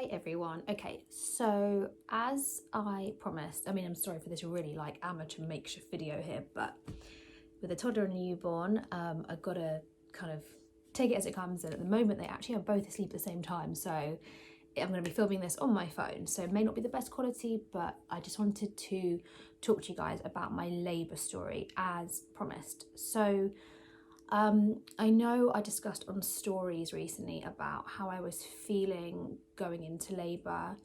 Everyone. Okay, so as I promised, I'm sorry for this really like amateur makeshift video here, but with a toddler and a newborn, I've got to kind of take it as it comes, and at the moment they actually are both asleep at the same time, so I'm going to be filming this on my phone, so it may not be the best quality, but I just wanted to talk to you guys about my labour story as promised. So I know I discussed on stories recently about how I was feeling going into labour,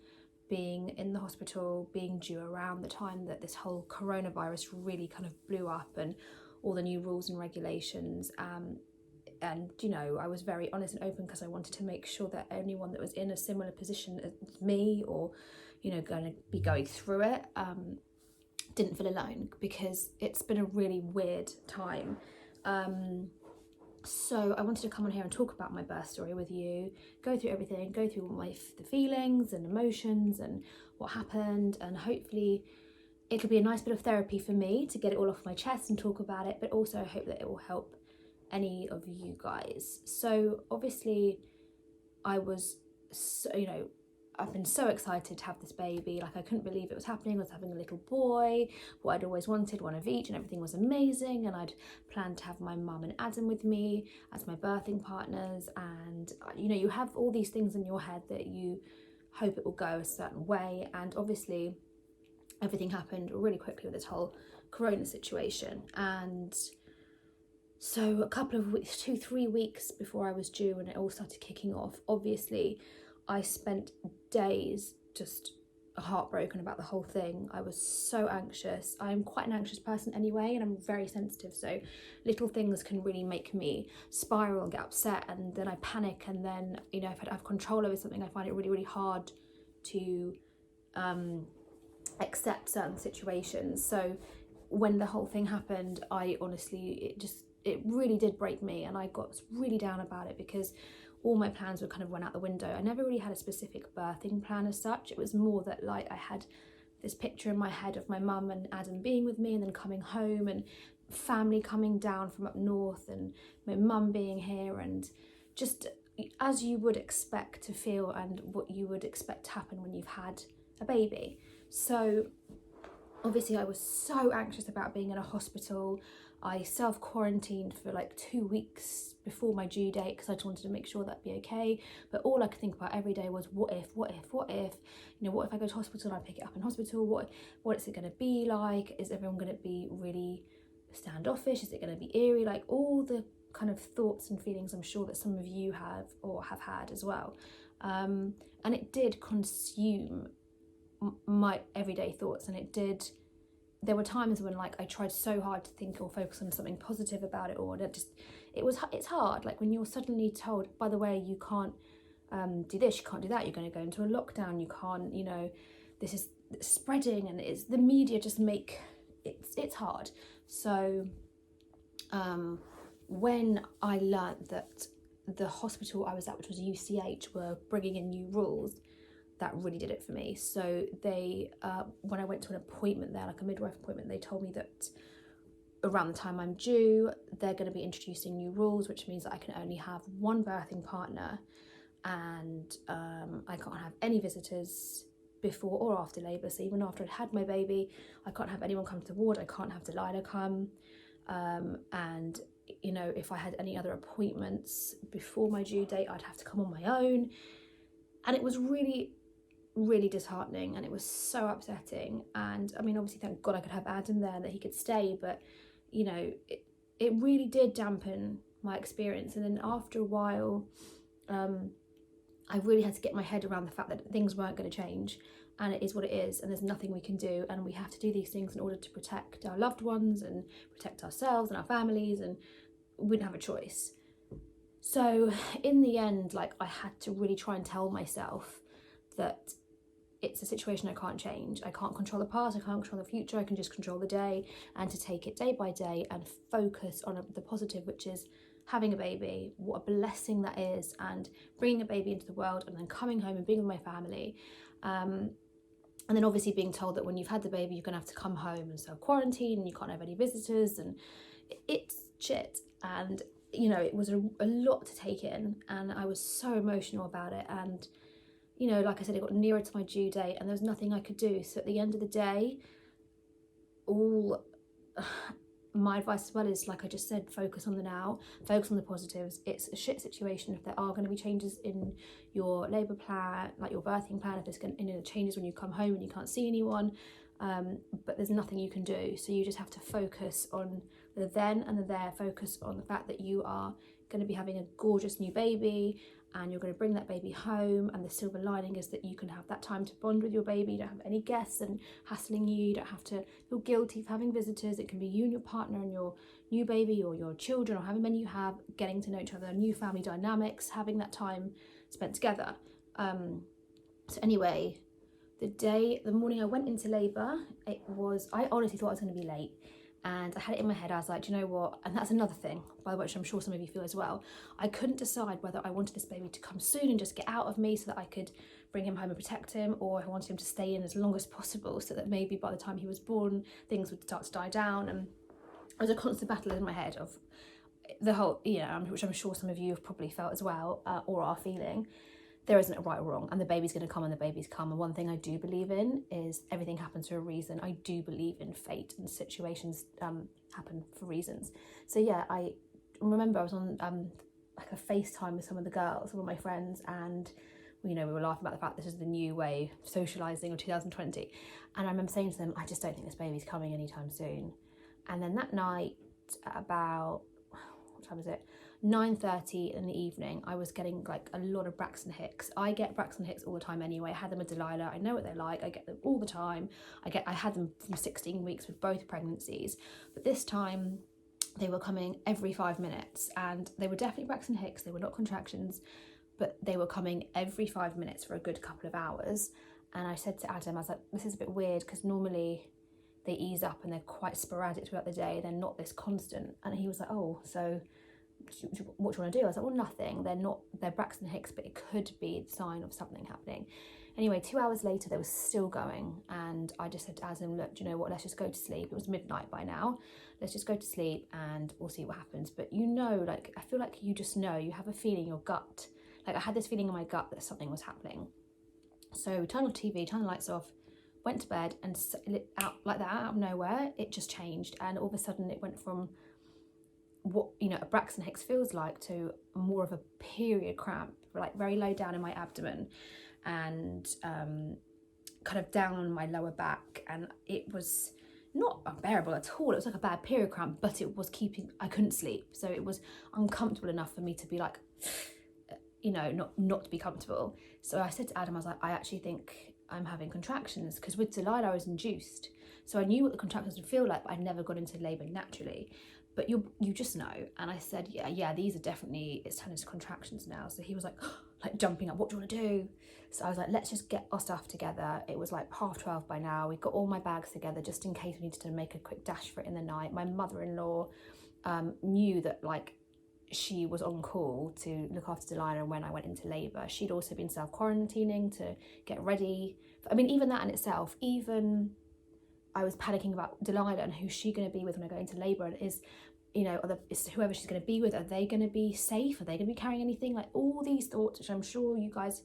being in the hospital, being due around the time that this whole coronavirus really kind of blew up and all the new rules and regulations. And you know, I was very honest and open because I wanted to make sure that anyone that was in a similar position as me, or you know, going to be going through it, didn't feel alone, because it's been a really weird time. So I wanted to come on here and talk about my birth story with you, go through everything, go through the feelings and emotions and what happened, and hopefully it'll be a nice bit of therapy for me to get it all off my chest and talk about it, but also I hope that it will help any of you guys. So obviously I was, I've been so excited to have this baby. Like, I couldn't believe it was happening. I was having a little boy, what I'd always wanted, one of each, and everything was amazing. And I'd planned to have my mum and Adam with me as my birthing partners. And you know, you have all these things in your head that you hope it will go a certain way. And obviously everything happened really quickly with this whole corona situation. And so a couple of weeks, 2-3 weeks before I was due and it all started kicking off, obviously I spent days just heartbroken about the whole thing. I was so anxious. I'm quite an anxious person anyway, and I'm very sensitive, so little things can really make me spiral and get upset, and then I panic, and then, you know, if I don't have control over something, I find it really, really hard to accept certain situations. So when the whole thing happened, I honestly, it really did break me, and I got really down about it because all my plans were kind of went out the window. I never really had a specific birthing plan as such. It was more that, like, I had this picture in my head of my mum and Adam being with me and then coming home, and family coming down from up north, and my mum being here, and just as you would expect to feel and what you would expect to happen when you've had a baby. So obviously I was so anxious about being in a hospital. I self-quarantined for like 2 weeks before my due date because I just wanted to make sure that'd be okay. But all I could think about every day was what if, you know, what if I go to hospital and I pick it up in hospital? What is it going to be like? Is everyone going to be really standoffish? Is it going to be eerie? Like, all the kind of thoughts and feelings I'm sure that some of you have or have had as well. And it did consume my everyday thoughts, and there were times when, like, I tried so hard to think or focus on something positive about it, or it's hard, like when you're suddenly told, by the way, you can't do this, you can't do that, you're going to go into a lockdown, you can't, you know, this is spreading, and it's the media just make it's hard. So when I learned that the hospital I was at, which was UCH, were bringing in new rules, that really did it for me. So they, when I went to an appointment there, like a midwife appointment, they told me that around the time I'm due, they're going to be introducing new rules, which means that I can only have one birthing partner, and I can't have any visitors before or after labour. So even after I'd had my baby, I can't have anyone come to the ward, I can't have Delilah come, and you know, if I had any other appointments before my due date, I'd have to come on my own. And it was really, really disheartening, and it was so upsetting. And I mean, obviously, thank God I could have Adam there, that he could stay, but you know, it really did dampen my experience. And then after a while, I really had to get my head around the fact that things weren't going to change, and it is what it is, and there's nothing we can do, and we have to do these things in order to protect our loved ones and protect ourselves and our families, and we didn't have a choice. So in the end, like, I had to really try and tell myself that it's a situation I can't change. I can't control the past, I can't control the future, I can just control the day, and to take it day by day and focus on the positive, which is having a baby, what a blessing that is, and bringing a baby into the world, and then coming home and being with my family. And then obviously being told that when you've had the baby, you're gonna have to come home and self-quarantine, and you can't have any visitors, and it's shit. And you know, it was a lot to take in, and I was so emotional about it. And you know, like I said, it got nearer to my due date and there was nothing I could do. So at the end of the day, all my advice as well is, like I just said, focus on the now, focus on the positives. It's a shit situation if there are going to be changes in your labour plan, like your birthing plan, if there's going to, you know, changes when you come home and you can't see anyone, but there's nothing you can do. So you just have to focus on the then and the there, focus on the fact that you are going to be having a gorgeous new baby and you're going to bring that baby home, and the silver lining is that you can have that time to bond with your baby. You don't have any guests and hassling you. You don't have to feel guilty for having visitors. It can be you and your partner and your new baby, or your children, or however many you have, getting to know each other, new family dynamics, having that time spent together. So anyway, the morning I went into labour, I honestly thought I was going to be late. And I had it in my head, I was like, do you know what? And that's another thing, by the way, which I'm sure some of you feel as well. I couldn't decide whether I wanted this baby to come soon and just get out of me so that I could bring him home and protect him, or if I wanted him to stay in as long as possible so that maybe by the time he was born, things would start to die down. And it was a constant battle in my head of the whole, you know, which I'm sure some of you have probably felt as well, or are feeling. There isn't a right or wrong, and the baby's going to come and the baby's come. And one thing I do believe in is everything happens for a reason. I do believe in fate, and situations happen for reasons. So yeah, I remember I was on like a FaceTime with some of the girls, some of my friends, and you know, we were laughing about the fact this is the new way of socialising of 2020. And I remember saying to them, I just don't think this baby's coming anytime soon. And then that night, at about, what time was it? 9:30 in the evening, I was getting like a lot of Braxton Hicks. I get Braxton Hicks all the time anyway. I had them with Delilah. I know what they're like. I get them all the time. I had them from 16 weeks with both pregnancies, but this time they were coming every 5 minutes, and they were definitely Braxton Hicks. They were not contractions, but they were coming every 5 minutes for a good couple of hours. And I said to Adam, I was like, this is a bit weird because normally they ease up and they're quite sporadic throughout the day. They're not this constant. And he was like, oh, so what do you want to do? I was like, well, nothing. They're Braxton Hicks, but it could be a sign of something happening. Anyway, 2 hours later, they were still going. And I just said to Adam, look, do you know what? Let's just go to sleep. It was midnight by now. Let's just go to sleep and we'll see what happens. But you know, like, I feel like you just know, you have a feeling, your gut. Like I had this feeling in my gut that something was happening. So turned off TV, turned the lights off, went to bed, and out like that, out of nowhere, it just changed. And all of a sudden it went from what, you know, a Braxton Hicks feels like to more of a period cramp, like very low down in my abdomen and kind of down on my lower back. And it was not unbearable at all. It was like a bad period cramp, but it was I couldn't sleep. So it was uncomfortable enough for me to be like, you know, not to be comfortable. So I said to Adam, I was like, I actually think I'm having contractions, because with Delilah I was induced. So I knew what the contractions would feel like, but I'd never got into labour naturally. But you just know. And I said, yeah, these are definitely, it's turning to contractions now. So he was like, like jumping up, what do you want to do? So I was like, let's just get our stuff together. It was like 12:30 by now. We got all my bags together just in case we needed to make a quick dash for it in the night. My mother-in-law knew that like she was on call to look after Delilah when I went into labour. She'd also been self-quarantining to get ready. I mean, even that in itself, even I was panicking about Delilah and who's she going to be with when I go into labour, and is, you know, is whoever she's going to be with, are they going to be safe? Are they going to be carrying anything? Like all these thoughts, which I'm sure you guys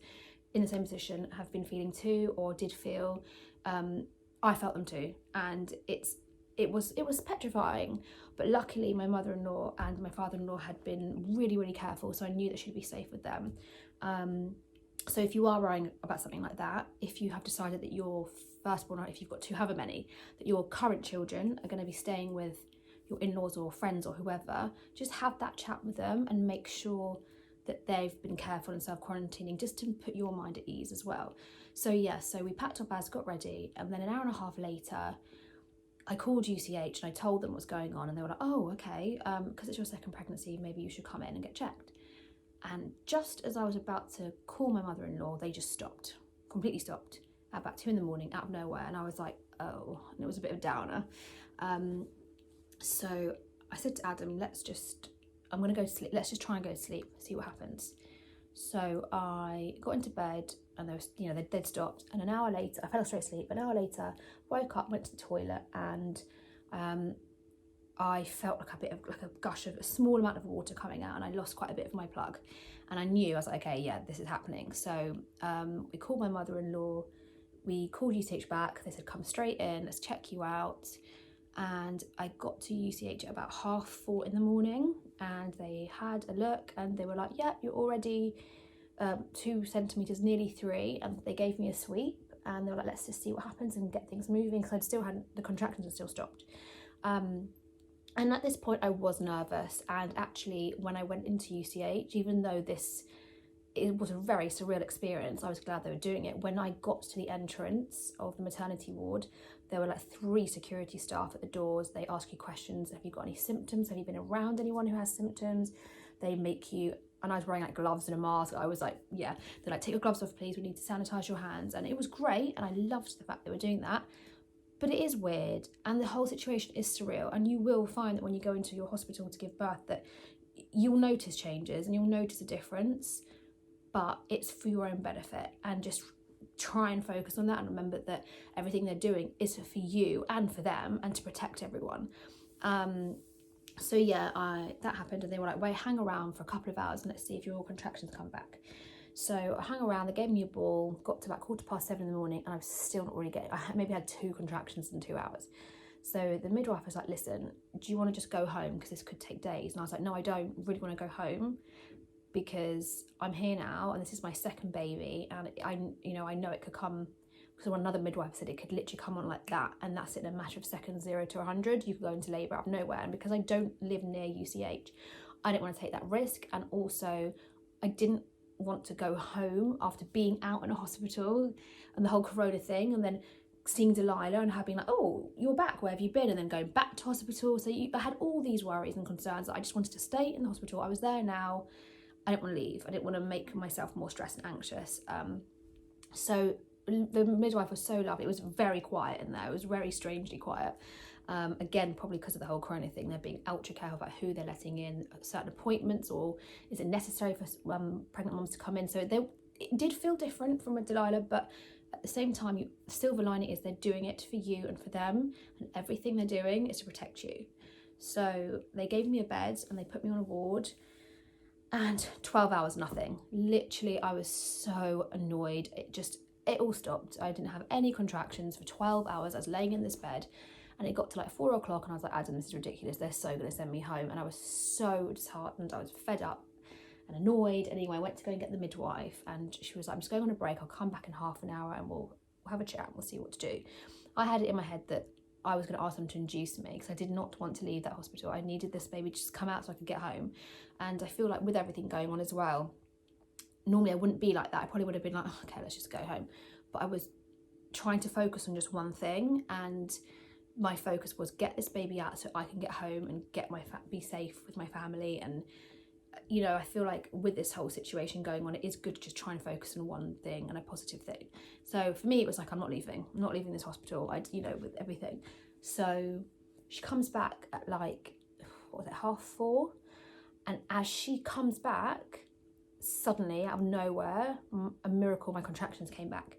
in the same position have been feeling too, or did feel. I felt them too, and it was petrifying. But luckily my mother-in-law and my father-in-law had been really, really careful, so I knew that she'd be safe with them. So if you are worrying about something like that, if you have decided that your firstborn, or if you've got two, however many, that your current children are going to be staying with your in-laws or friends or whoever, just have that chat with them and make sure that they've been careful and self-quarantining, just to put your mind at ease as well. So yeah, so we packed our bags, got ready, and then an hour and a half later I called UCH and I told them what's going on, and they were like, oh, okay, because it's your second pregnancy, maybe you should come in and get checked. And just as I was about to call my mother-in-law, they just stopped, completely stopped, at about 2 a.m. out of nowhere. And I was like, oh, and it was a bit of a downer. So I said to Adam, I'm going to go to sleep. Let's just try and go to sleep, see what happens. So I got into bed, and there was, you know, they'd stopped. And an hour later, I fell straight asleep. An hour later, woke up, went to the toilet, and I felt like a gush of a small amount of water coming out, and I lost quite a bit of my plug. And I knew, I was like, okay, yeah, this is happening. So we called my mother-in-law, we called UCH back, they said, come straight in, let's check you out. And I got to UCH at about 4:30 in the morning, and they had a look and they were like, yeah, you're already 2 centimetres, nearly 3, and they gave me a sweep, and they were like, let's just see what happens and get things moving, because I'd still had, the contractions had still stopped. And at this point I was nervous, and actually when I went into UCH, even though it was a very surreal experience, I was glad they were doing it. When I got to the entrance of the maternity ward, there were like 3 security staff at the doors. They ask you questions. Have you got any symptoms? Have you been around anyone who has symptoms? They make you, and I was wearing like gloves and a mask. I was like, yeah, they're like, take your gloves off, please. We need to sanitize your hands. And it was great. And I loved the fact they were doing that. But it is weird, and the whole situation is surreal, and you will find that when you go into your hospital to give birth that you'll notice changes and you'll notice a difference, but it's for your own benefit, and just try and focus on that and remember that everything they're doing is for you and for them and to protect everyone. So yeah, that happened, and they were like, wait, hang around for a couple of hours and let's see if your contractions come back. So I hung around, they gave me a ball, got to about 7:15 in the morning, and I was still not really getting, I maybe had 2 contractions in 2 hours. So the midwife was like, listen, do you want to just go home, because this could take days? And I was like, no, I don't really want to go home, because I'm here now and this is my second baby, and I know it could come, because another midwife said it could literally come on like that, and that's it in a matter of seconds, 0 to 100, you could go into labour out of nowhere. And because I don't live near UCH, I didn't want to take that risk, and also I didn't want to go home after being out in a hospital and the whole corona thing, and then seeing Delilah and her being like, oh, you're back, where have you been? And then going back to hospital. So I had all these worries and concerns that I just wanted to stay in the hospital. I was there now, I didn't want to leave. I didn't want to make myself more stressed and anxious. So the midwife was so lovely. It was very quiet in there. It was very strangely quiet. Again, probably because of the whole corona thing, they're being ultra careful about who they're letting in, certain appointments, or is it necessary for pregnant mums to come in. So it did feel different from a Delilah, but at the same time, the silver lining is they're doing it for you and for them, and everything they're doing is to protect you. So they gave me a bed and they put me on a ward, and 12 hours, nothing. Literally, I was so annoyed. It all stopped. I didn't have any contractions for 12 hours. I was laying in this bed, and it got to like 4 o'clock, and I was like, Adam, this is ridiculous. They're so going to send me home. And I was so disheartened. I was fed up and annoyed. Anyway, I went to go and get the midwife, and she was like, I'm just going on a break. I'll come back in half an hour and we'll have a chat and we'll see what to do. I had it in my head that I was going to ask them to induce me, because I did not want to leave that hospital. I needed this baby to just come out so I could get home. And I feel like with everything going on as well, normally I wouldn't be like that. I probably would have been like, oh, okay, let's just go home. But I was trying to focus on just one thing, and my focus was get this baby out so I can get home and be safe with my family. And I feel like with this whole situation going on, it is good to just try and focus on one thing and a positive thing. So for me, it was like, I'm not leaving this hospital, with everything. So she comes back at like, 4:30, and as she comes back, suddenly out of nowhere, a miracle, my contractions came back.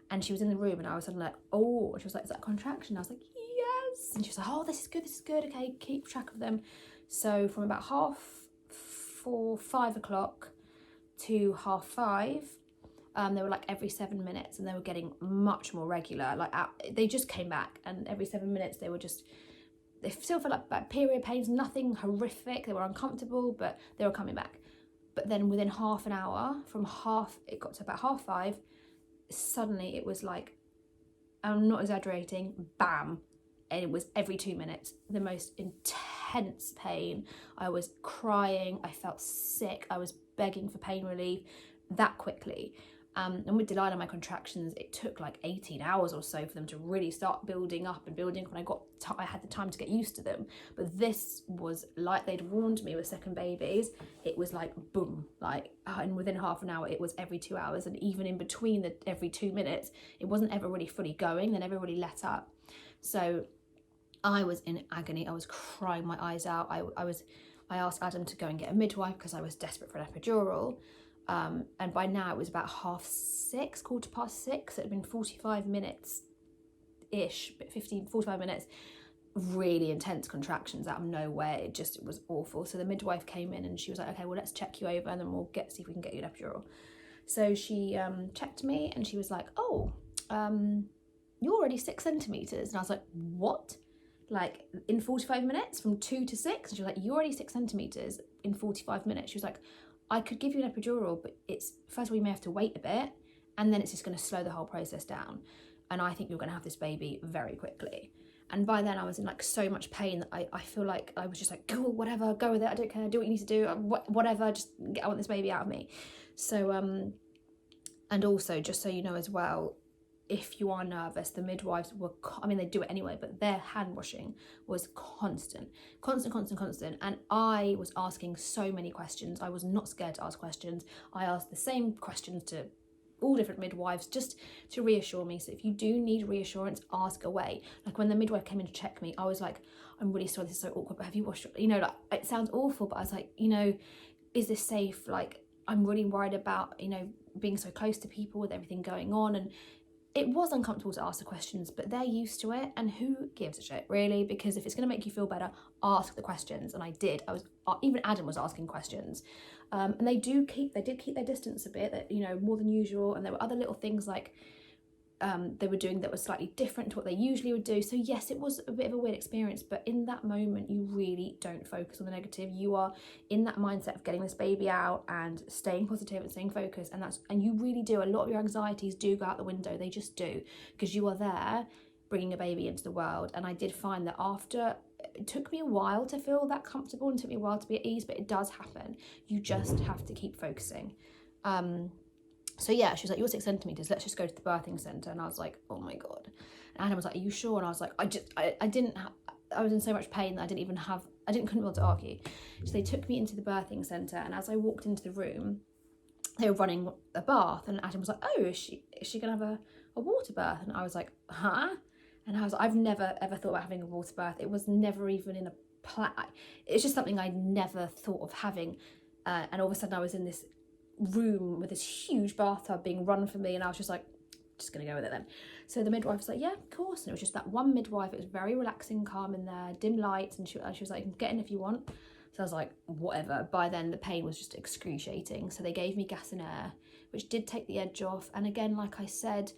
And she was in the room, and I was suddenly like, oh, and she was like, is that a contraction? I was like, yes. And she was like, oh, this is good, okay, keep track of them. So from about 5 o'clock to 5:30, they were like every 7 minutes, and they were getting much more regular. Like they just came back, and every 7 minutes they still felt like period pains, nothing horrific. They were uncomfortable, but they were coming back. But then within half an hour, it got to about 5:30, suddenly it was like, I'm not exaggerating, bam. And it was every 2 minutes, the most intense pain. I was crying, I felt sick, I was begging for pain relief that quickly. And with Delilah, my contractions, it took like 18 hours or so for them to really start building up. When I had the time to get used to them. But this was like they'd warned me with second babies. It was like boom, and within half an hour, it was every 2 hours. And even in between every 2 minutes, it wasn't ever really fully going. They never really let up. So I was in agony. I was crying my eyes out. I asked Adam to go and get a midwife because I was desperate for an epidural. And by now it was about 6:30, 6:15. It had been 45 minutes-ish, 45 minutes. really intense contractions out of nowhere. It was awful. So the midwife came in and she was like, okay, well, let's check you over and then we'll see if we can get you an epidural. So she checked me and she was like, oh, you're already 6 centimetres. And I was like, what? Like in 45 minutes from 2 to 6? And she was like, you're already 6 centimetres in 45 minutes. She was like, I could give you an epidural, but it's, first of all, you may have to wait a bit and then it's just going to slow the whole process down. And I think you're going to have this baby very quickly. And by then I was in like so much pain that I feel like I was just like, cool, whatever, go with it. I don't care. Do what you need to do. Whatever, I want this baby out of me. So, and also just so you know as well, if you are nervous, the midwives were, they do it anyway, but their hand washing was constant. And I was asking so many questions. I was not scared to ask questions. I asked the same questions to all different midwives just to reassure me. So if you do need reassurance, ask away. Like when the midwife came in to check me, I was like, I'm really sorry, this is so awkward, but have you washed your, like, it sounds awful, but I was like, is this safe? Like, I'm really worried about, being so close to people with everything going on. And it was uncomfortable to ask the questions, but they're used to it, and who gives a shit, really? Because if it's going to make you feel better, ask the questions. And I did. Even Adam was asking questions, and they did keep their distance a bit, that more than usual. And there were other little things like they were doing that was slightly different to what they usually would do. So yes, it was a bit of a weird experience, but in that moment, you really don't focus on the negative. You are in that mindset of getting this baby out and staying positive and staying focused, and you really do. A lot of your anxieties do go out the window. They just do, because you are there bringing a baby into the world. And I did find that it took me a while to feel that comfortable and took me a while to be at ease, but it does happen. You just have to keep focusing. So yeah, she was like, you're 6 centimetres, let's just go to the birthing centre. And I was like, oh my God. And Adam was like, are you sure? And I was like, I was in so much pain that couldn't be able to argue. So they took me into the birthing centre, and as I walked into the room, they were running a bath, and Adam was like, oh, is she gonna have a water birth? And I was like, huh? And I was like, I've never ever thought about having a water birth. It was never even in a plan. It's just something I never thought of having. And all of a sudden I was in this room with this huge bathtub being run for me, and I was just like, just gonna go with it then. So the midwife was like, yeah, of course. And it was just that one midwife. It was very relaxing, calm in there, dim lights, and she was like, get in if you want. So I was like, whatever. By then the pain was just excruciating, so they gave me gas and air, which did take the edge off. And again, like I said,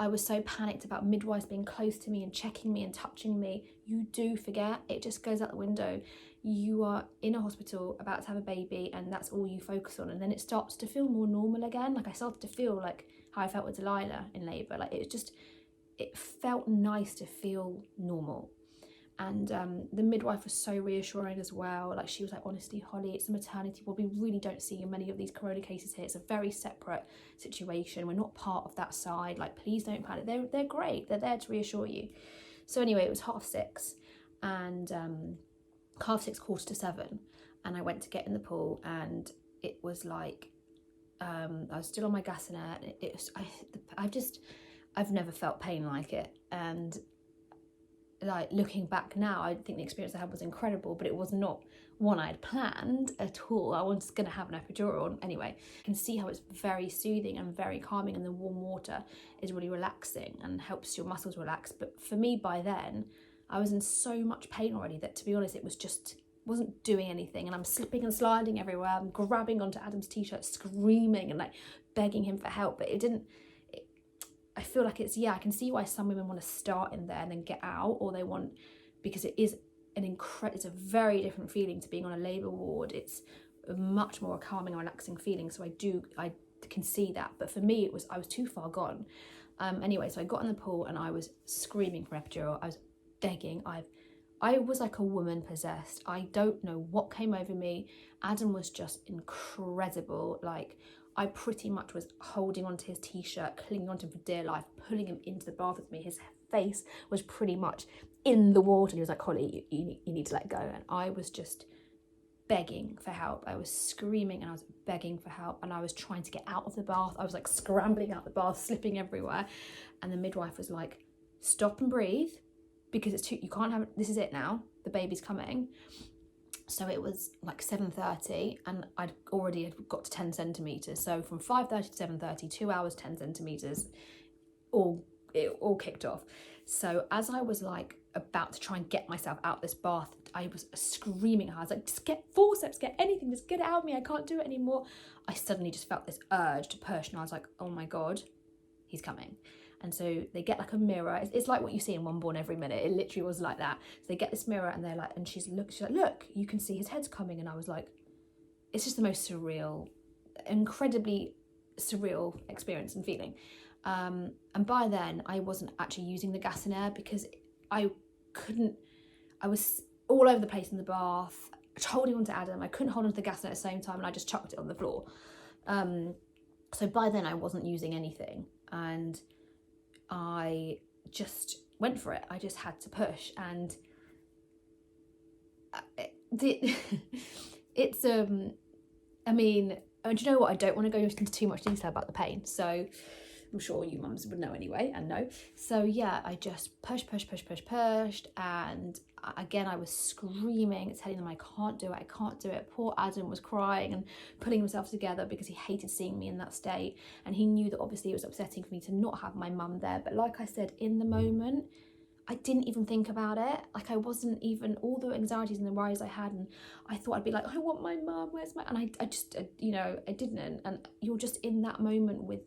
I was so panicked about midwives being close to me and checking me and touching me. You do forget, it just goes out the window. You are in a hospital about to have a baby, and that's all you focus on. And then it starts to feel more normal again. Like I started to feel like how I felt with Delilah in labour. Like it felt nice to feel normal. And the midwife was so reassuring as well. Like she was like, honestly, Holly, it's a maternity ward. We really don't see many of these corona cases here. It's a very separate situation. We're not part of that side. Like, please don't panic. They're great. They're there to reassure you. So anyway, it was 6:30 and 6:45, and I went to get in the pool, and it was like I was still on my gas and air. I've never felt pain like it. And like looking back now, I think the experience I had was incredible, but it was not one I had planned at all. I was going to have an epidural. Anyway, you can see how it's very soothing and very calming, and the warm water is really relaxing and helps your muscles relax. But for me, by then, I was in so much pain already that, to be honest, wasn't doing anything. And I'm slipping and sliding everywhere. I'm grabbing onto Adam's t-shirt, screaming and like begging him for help. But I feel like I can see why some women want to start in there and then get out, or they want, because it is it's a very different feeling to being on a labour ward. It's a much more calming and relaxing feeling. So I can see that. But for me, I was too far gone. Anyway, so I got in the pool and I was screaming for epidural. I was begging. I was like a woman possessed. I don't know what came over me. Adam was just incredible. Like, I pretty much was holding onto his t-shirt, clinging onto him for dear life, pulling him into the bath with me. His face was pretty much in the water. And he was like, Holly, you need to let go. And I was just begging for help. I was screaming and I was begging for help, and I was trying to get out of the bath. I was like scrambling out the bath, slipping everywhere. And the midwife was like, stop and breathe, because you can't have, this is it now, the baby's coming. So it was like 7:30, and I'd already got to 10 centimetres. So from 5:30 to 7:30, 2 hours, 10 centimetres, all it all kicked off. So as I was like about to try and get myself out this bath, I was screaming. I was like, just get forceps, get anything, just get it out of me. I can't do it anymore. I suddenly just felt this urge to push, and I was like, oh my God, he's coming. And so they get like a mirror. It's like what you see in One Born Every Minute. It literally was like that. So they get this mirror, and they're like, and she's like, look, you can see his head's coming. And I was like, it's just the most surreal, incredibly surreal experience and feeling. And by then I wasn't actually using the gas and air because I was all over the place in the bath, holding on to Adam. I couldn't hold on to the gas and air at the same time, and I just chucked it on the floor. So by then I wasn't using anything, and I just went for it. I just had to push, and it's I mean, do you know what? I don't want to go into too much detail about the pain, so I'm sure you mums would know anyway and know. So yeah, I just pushed, and again I was screaming, telling them I can't do it. Poor Adam was crying and pulling himself together because he hated seeing me in that state, and he knew that obviously it was upsetting for me to not have my mum there. But like I said, in the moment I didn't even think about it. Like I wasn't even, all the anxieties and the worries I had, and I thought I'd be like, I want my mum, where's my, and I just, you know, I didn't. And you're just in that moment with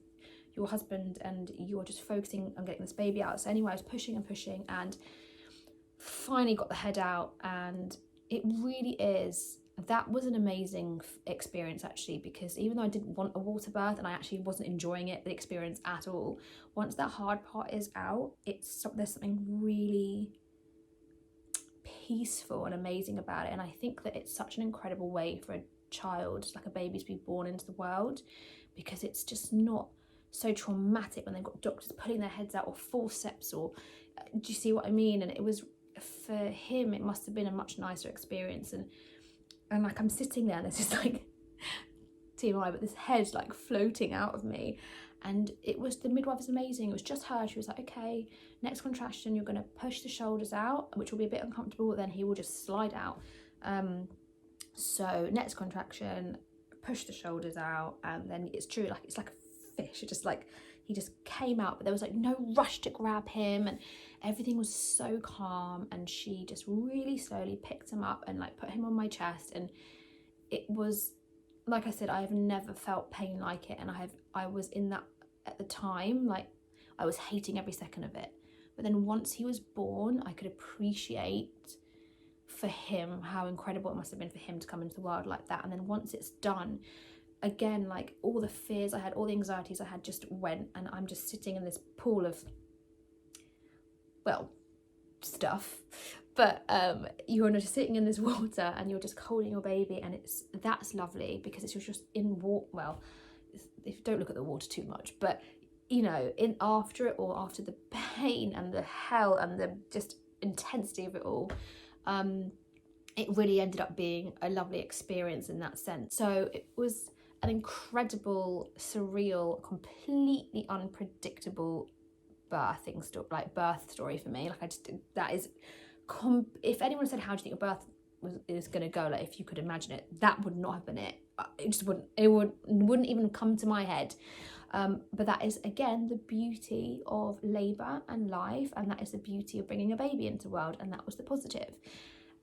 your husband, and you're just focusing on getting this baby out. So anyway, I was pushing and finally got the head out, and it really is, that was an amazing experience actually, because even though I didn't want a water birth and I actually wasn't enjoying the experience at all, once that hard part is out, there's something really peaceful and amazing about it. And I think that it's such an incredible way for a child, like a baby, to be born into the world, because it's just not so traumatic when they've got doctors pulling their heads out or forceps, or do you see what I mean? And it was, for him, it must have been a much nicer experience. And like I'm sitting there and there's just like TMI, but this head like floating out of me, and it was, the midwife was amazing. It was just her. She was like, okay, next contraction you're going to push the shoulders out, which will be a bit uncomfortable, but then he will just slide out. So next contraction, push the shoulders out, and then it's true, like it's like a fish. It just like, he just came out, but there was like no rush to grab him, and everything was so calm. And she just really slowly picked him up and like put him on my chest, and it was, like I said, I have never felt pain like it. And I was in that, at the time, like I was hating every second of it. But then once he was born, I could appreciate for him how incredible it must have been for him to come into the world like that. And then once it's done, again, like all the fears I had, all the anxieties I had just went, and I'm just sitting in this pool of, well, stuff, but you're just sitting in this water and you're just holding your baby, and that's lovely because it's just in water. Well, if you don't look at the water too much, but you know, in after it all, after the pain and the hell and the just intensity of it all, it really ended up being a lovely experience in that sense. So it was an incredible, surreal, completely unpredictable birth story for me. Like that is, if anyone said, how do you think your birth is going to go, like if you could imagine it, that would not have been it. It just wouldn't even come to my head. But that is, again, the beauty of labour and life, and that is the beauty of bringing a baby into the world, and that was the positive.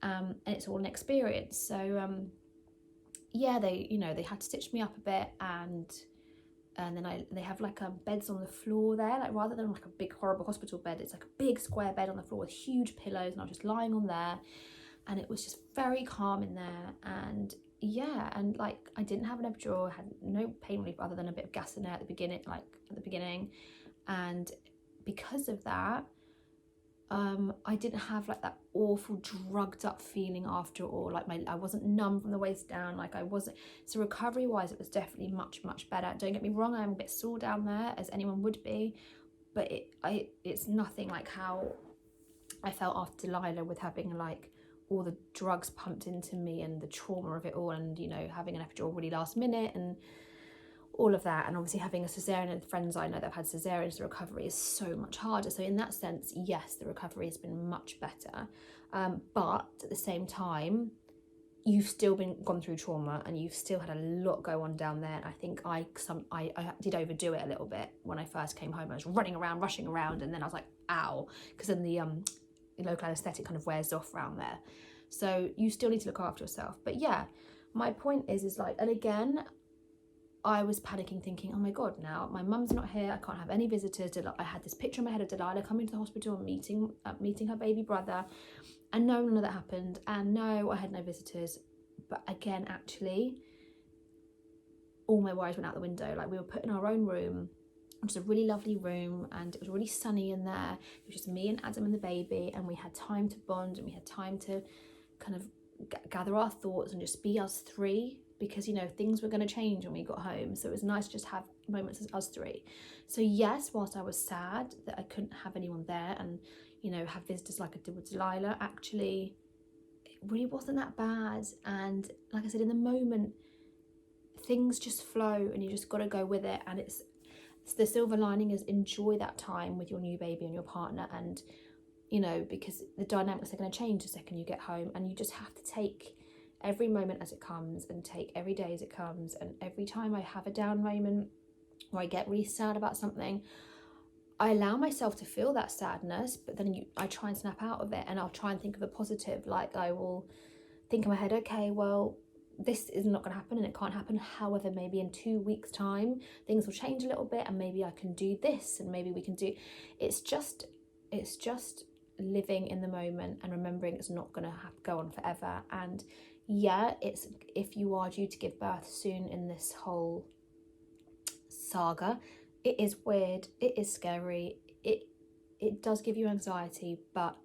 And it's all an experience. So yeah, they had to stitch me up a bit, and then they have like beds on the floor there, like rather than like a big horrible hospital bed, it's like a big square bed on the floor with huge pillows, and I was just lying on there, and it was just very calm in there. And yeah, and like I didn't have an epidural, I had no pain relief other than a bit of gas in there at the beginning, and because of that, I didn't have like that awful drugged up feeling after all. Like I wasn't numb from the waist down, like I wasn't. So recovery wise, it was definitely much better. Don't get me wrong, I'm a bit sore down there, as anyone would be, but it's nothing like how I felt after Delilah, with having like all the drugs pumped into me and the trauma of it all, and you know, having an epidural really last minute and all of that, and obviously having a cesarean, and friends I know that have had cesareans, the recovery is so much harder. So in that sense, yes, the recovery has been much better, but at the same time, you've still gone through trauma, and you've still had a lot go on down there. And I think I did overdo it a little bit when I first came home. I was running around, rushing around, and then I was like, ow, because then the local anaesthetic kind of wears off around there. So you still need to look after yourself. But yeah, my point is like, and again, I was panicking, thinking, oh my God, now my mum's not here, I can't have any visitors. I had this picture in my head of Delilah coming to the hospital and meeting her baby brother, and no, none of that happened, and no, I had no visitors. But again, actually, all my worries went out the window. Like, we were put in our own room, which is a really lovely room, and it was really sunny in there. It was just me and Adam and the baby, and we had time to bond, and we had time to kind of gather our thoughts and just be us three, because, you know, things were going to change when we got home. So it was nice to just have moments as us three. So yes, whilst I was sad that I couldn't have anyone there and, you know, have visitors like I did with Delilah, actually it really wasn't that bad. And like I said, in the moment, things just flow, and you just got to go with it. And it's the silver lining is enjoy that time with your new baby and your partner, and, you know, because the dynamics are going to change the second you get home, and you just have to take every moment as it comes, and take every day as it comes. And every time I have a down moment or I get really sad about something, I allow myself to feel that sadness, but then I try and snap out of it, and I'll try and think of a positive. Like, I will think in my head, okay, well, this is not going to happen, and it can't happen. However, maybe in 2 weeks' time things will change a little bit, and maybe I can do this, and maybe we can do. It's just living in the moment and remembering it's not going to go on forever. And yeah, it's, if you are due to give birth soon in this whole saga, it is weird, it is scary, it does give you anxiety, but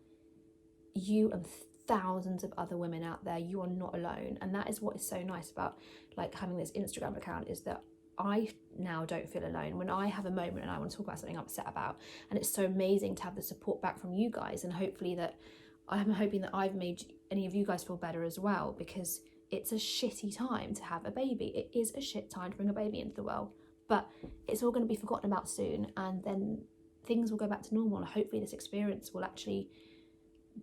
you and thousands of other women out there, you are not alone. And that is what is so nice about like having this Instagram account, is that I now don't feel alone when I have a moment and I want to talk about something I'm upset about. And it's so amazing to have the support back from you guys, and hopefully that I'm hoping that I've made any of you guys feel better as well, because it's a shitty time to have a baby. It is a shit time to bring a baby into the world, but it's all going to be forgotten about soon, and then things will go back to normal. And hopefully this experience will actually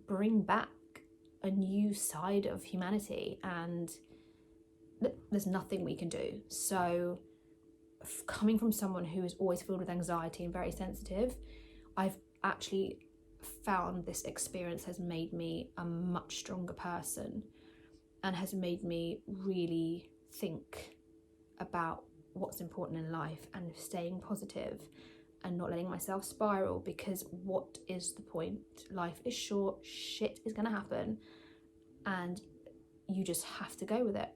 bring back a new side of humanity, and there's nothing we can do. So coming from someone who is always filled with anxiety and very sensitive, I've actually found this experience has made me a much stronger person, and has made me really think about what's important in life and staying positive and not letting myself spiral. Because what is the point? Life is short, shit is going to happen, and you just have to go with it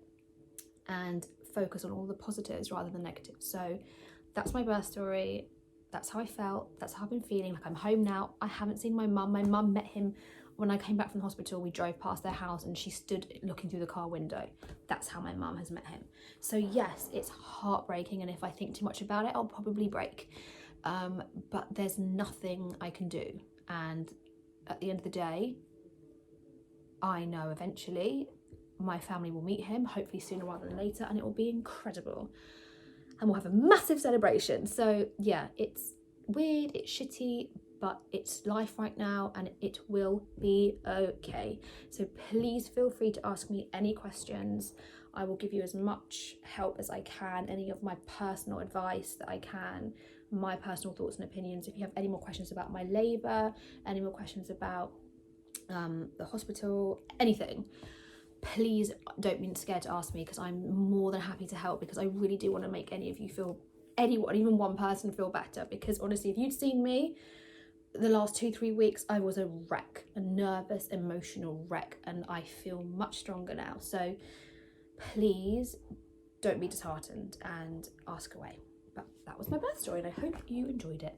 and focus on all the positives rather than negatives. So that's my birth story. That's how I felt. That's how I've been feeling. Like, I'm home now. I haven't seen my mum. My mum met him when I came back from the hospital. We drove past their house and she stood looking through the car window. That's how my mum has met him. So yes, it's heartbreaking, and if I think too much about it, I'll probably break. But there's nothing I can do. And at the end of the day, I know eventually my family will meet him, hopefully sooner rather than later, and it will be incredible. And we'll have a massive celebration. So yeah, it's weird, it's shitty, but it's life right now, and it will be okay. So please feel free to ask me any questions. I will give you as much help as I can, any of my personal advice that I can, my personal thoughts and opinions. If you have any more questions about my labour, any more questions about the hospital, anything, please don't be scared to ask me, because I'm more than happy to help, because I really do want to make any of you feel, anyone, even one person, feel better. Because honestly, if you'd seen me the last 2-3 weeks, I was a wreck, a nervous, emotional wreck, and I feel much stronger now. So please don't be disheartened and ask away. But that was my birth story, and I hope you enjoyed it.